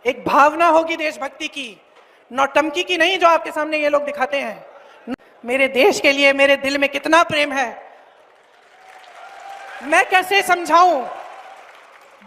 एक भावना होगी देशभक्ति की, नौटंकी की नहीं जो आपके सामने ये लोग दिखाते हैं। मेरे देश के लिए मेरे दिल में कितना प्रेम है, मैं कैसे समझाऊं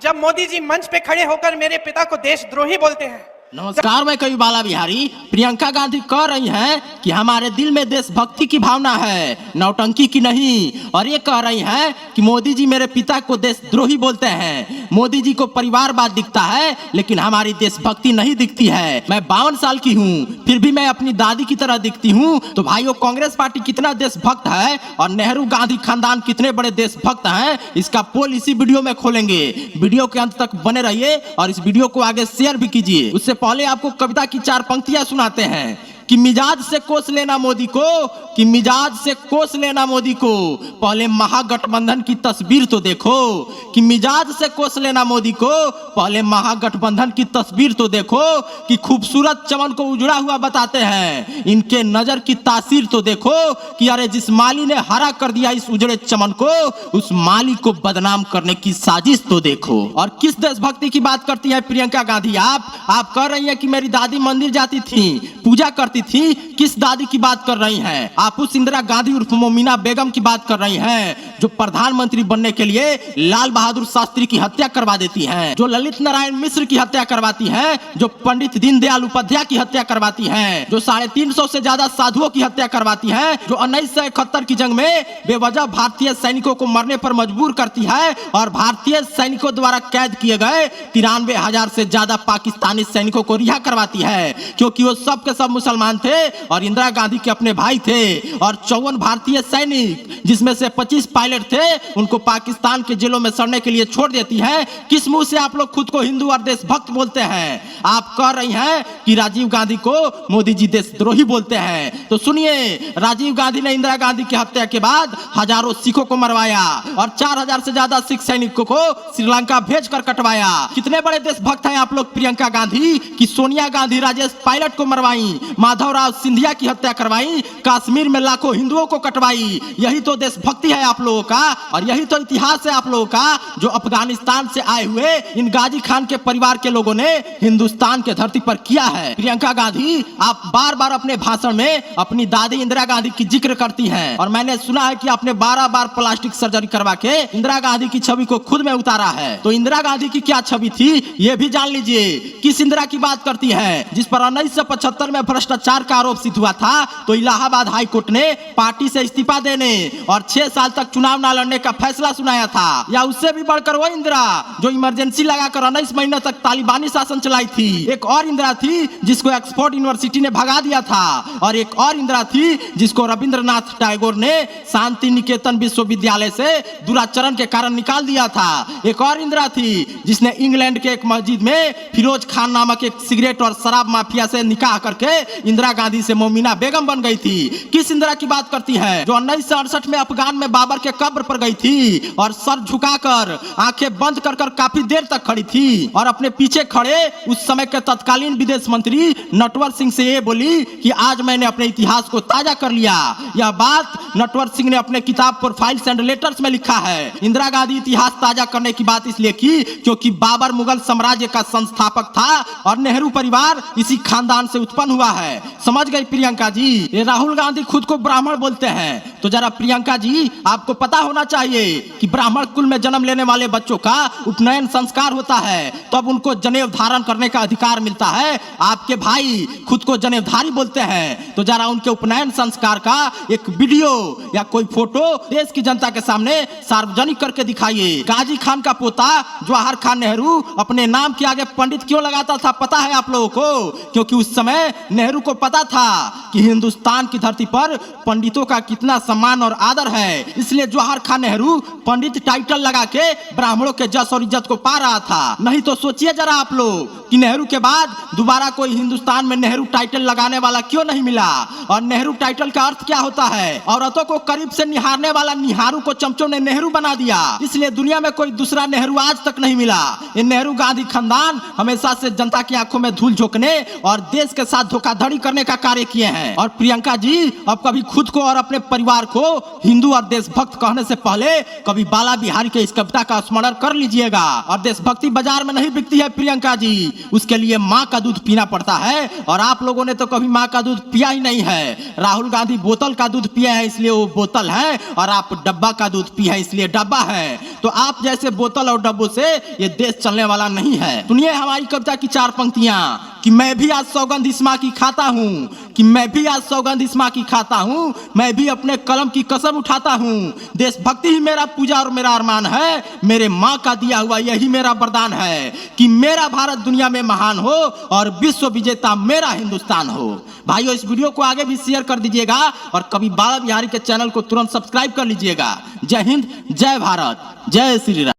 जब मोदी जी मंच पे खड़े होकर मेरे पिता को देशद्रोही बोलते हैं। नमस्कार, मैं कवि बाला बिहारी। प्रियंका गांधी कह रही हैं कि हमारे दिल में देशभक्ति की भावना है, नौटंकी की नहीं। और ये कह रही हैं कि मोदी जी मेरे पिता को देशद्रोही बोलते हैं। मोदी जी को परिवारवाद दिखता है लेकिन हमारी देशभक्ति नहीं दिखती है। मैं 52 साल की हूँ, फिर भी मैं अपनी दादी की तरह दिखती हूँ। तो भाइयों, कांग्रेस पार्टी कितना देशभक्त है और नेहरू गांधी खानदान कितने बड़े देशभक्त हैं, इसका पोल इसी वीडियो में खोलेंगे। वीडियो के अंत तक बने रहिए और इस वीडियो को आगे शेयर भी कीजिए। उससे पहले आपको कविता की 4 पंक्तियां सुनाते हैं कि मिजाज से कोस लेना मोदी को, कि मिजाज से कोस लेना मोदी को, पहले महागठबंधन की तस्वीर तो देखो। कि मिजाज से कोस लेना मोदी को, पहले महागठबंधन की तस्वीर तो देखो। कि खूबसूरत चमन को उजड़ा हुआ बताते हैं, इनके नजर की तासीर तो देखो। कि अरे जिस माली ने हरा कर दिया इस उजड़े चमन को, उस माली को बदनाम करने की साजिश तो देखो। और किस देशभक्ति की बात करती है प्रियंका गांधी? आप कह रही हैं कि मेरी दादी मंदिर जाती थी, पूजा करती थी। किस दादी की बात कर रही हैं? आप उस इंदिरा गांधी उर्फ मोमिना बेगम की बात कर रही हैं जो प्रधानमंत्री बनने के लिए लाल बहादुर शास्त्री की हत्या करवा देती हैं, जो ललित नारायण मिश्र की हत्या करवाती हैं, जो पंडित दीनदयाल उपाध्याय की हत्या करवाती हैं, जो 350 से ज्यादा साधुओं की हत्या करवाती हैं, जो 1971 की जंग में बेवजह भारतीय सैनिकों को मरने पर मजबूर करती है और भारतीय सैनिकों द्वारा कैद किए गए 93,000 से ज्यादा पाकिस्तानी सैनिकों को रिहा करवाती है, क्योंकि वो सब के सब मुसलमान थे और इंदिरा गांधी के अपने भाई थे। और 54 भारतीय सैनिक, जिसमें से 25 पायलट थे, उनको पाकिस्तान के जेलों में सड़ने के लिए छोड़ देती है। किस मुंह से आप लोग खुद को हिंदू और देशभक्त बोलते हैं? आप कह रही हैं कि राजीव गांधी को मोदी जी देशद्रोही बोलते हैं। तो सुनिए, राजीव गांधी ने इंदिरा गांधी की हत्या के बाद हजारों सिखों को मरवाया और 4000 से ज्यादा सिख सैनिकों को श्रीलंका भेजकर कटवाया। कितने बड़े देशभक्त हैं आप लोग प्रियंका गांधी, कि सोनिया गांधी राजेश पायलट को मरवाई, माधवराव सिंधिया की हत्या करवाई, कश्मीर में लाखों हिंदुओं को कटवाई। यही तो देशभक्ति है आप लोगों का और यही तो इतिहास है आप लोगों का, जो अफगानिस्तान से आए हुए इन गाजी खान के परिवार के लोगों ने हिंदुस्तान के धरती पर किया है। प्रियंका गांधी, आप बार बार अपने भाषण में अपनी दादी इंदिरा गांधी की जिक्र करती हैं और मैंने सुना है कि आपने 12 बार प्लास्टिक सर्जरी करवा के इंदिरा गांधी की छवि को खुद में उतारा है। तो इंदिरा गांधी की क्या छवि थी ये भी जान लीजिए। किस इंदिरा की बात करती है जिस पर 1975 में भ्रष्टाचार का आरोप सिद्ध हुआ था, तो इलाहाबाद हाई कोर्ट ने पार्टी से इस्तीफा देने और 6 साल तक चुनाव न लड़ने का फैसला सुनाया था? या उससे भी बढ़कर वो इंदिरा जो इमरजेंसी लगाकर 19 महीने तक तालिबानी शासन चलाई थी? एक और इंदिरा थी जिसको ऑक्सफोर्ड यूनिवर्सिटी ने भगा दिया था और एक और इंदिरा थी जिसको रविंद्रनाथ टैगोर ने शांति निकेतन विश्वविद्यालय से दुराचरण के कारण निकाल दिया था। एक और इंदिरा थी जिसने इंग्लैंड के एक मस्जिद में फिरोज खान नामक एक सिगरेट और शराब माफिया से निकाह करके इंदिरा गांधी से मोमिना बेगम बन गई थी। किस इंदिरा की बात करती है जो 1968 में अफगान में बाबर के कब्र पर गई थी और सर झुकाकर आंखें बंद कर काफी देर तक खड़ी थी और अपने पीछे खड़े उस समय के तत्कालीन विदेश मंत्री नटवर सिंह से ये बोली कि आज मैंने अपने इतिहास को ताजा कर लिया। यह बात नटवर सिंह ने अपने किताब प्रोफाइल्स एंड लेटर्स में लिखा है। इंदिरा गांधी इतिहास ताजा करने की बात इसलिए की क्योंकि बाबर मुगल साम्राज्य का संस्थापक था और नेहरू परिवार इसी खानदान से उत्पन्न हुआ है। समझ गई प्रियंका जी? ये राहुल गांधी खुद को ब्राह्मण बोलते हैं, तो जरा प्रियंका जी आपको पता होना चाहिए कि ब्राह्मण कुल में जन्म लेने वाले बच्चों का उपनयन संस्कार होता है, तब उनको जनेऊ धारण करने का अधिकार मिलता है। आपके भाई खुद को जनेऊधारी बोलते हैं, तो जरा उनके उपनयन संस्कार का एक वीडियो या कोई फोटो देश की जनता के सामने सार्वजनिक करके दिखाइए। गाजी खान का पोता जवाहर खान नेहरू अपने नाम के आगे पंडित क्यों लगाता था पता है आप लोगों को? क्योंकि उस समय नेहरू को पता था कि हिंदुस्तान की धरती पर पंडितों का कितना सम्मान और आदर है, इसलिए जवाहर खान नेहरू पंडित टाइटल लगा के ब्राह्मणों के जस और इज्जत को पा रहा था। नहीं तो सोचिए जरा आप लोग कि नेहरू के बाद दोबारा कोई हिंदुस्तान में नेहरू टाइटल लगाने वाला क्यों नहीं मिला? और नेहरू टाइटल का अर्थ क्या होता है? औरतों को करीब से निहारने वाला निहारू को चमचों ने नेहरू बना दिया, इसलिए दुनिया में कोई दूसरा नेहरू आज तक नहीं मिला। ये नेहरू गांधी खानदान हमेशा से जनता की आंखों में धूल झोंकने और देश के साथ धोखाधड़ी करने का कार्य किए हैं। और प्रियंका जी अब कभी खुद को और अपने परिवार को हिंदू और देशभक्त कहने से पहले कभी बाला बिहारी के इस कविता का स्मरण कर लीजिएगा। और देशभक्ति बाजार में नहीं बिकती है प्रियंका जी, उसके लिए माँ का दूध पीना पड़ता है, और आप लोगों ने तो कभी माँ का दूध पिया ही नहीं है। राहुल गांधी बोतल का दूध पिया है इसलिए वो बोतल है, और आप डब्बा का दूध पिया है इसलिए डब्बा है। तो आप जैसे बोतल और डब्बों से ये देश चलने वाला नहीं है। सुनिए हमारी कविता की 4 पंक्तियां कि मैं भी आज सौगंध इस माँ की खाता हूँ, कि मैं भी आज सौगंध इस माँ की खाता हूँ, मैं भी अपने कलम की कसम उठाता हूँ। देशभक्ति ही मेरा पूजा और मेरा अरमान है, मेरे माँ का दिया हुआ यही मेरा वरदान है कि मेरा भारत दुनिया में महान हो और विश्व विजेता मेरा हिंदुस्तान हो। भाइयों, इस वीडियो को आगे भी शेयर कर दीजिएगा और कवि बाला बिहारी के चैनल को तुरंत सब्सक्राइब कर लीजिएगा। जय हिंद, जय भारत, जय श्री राम।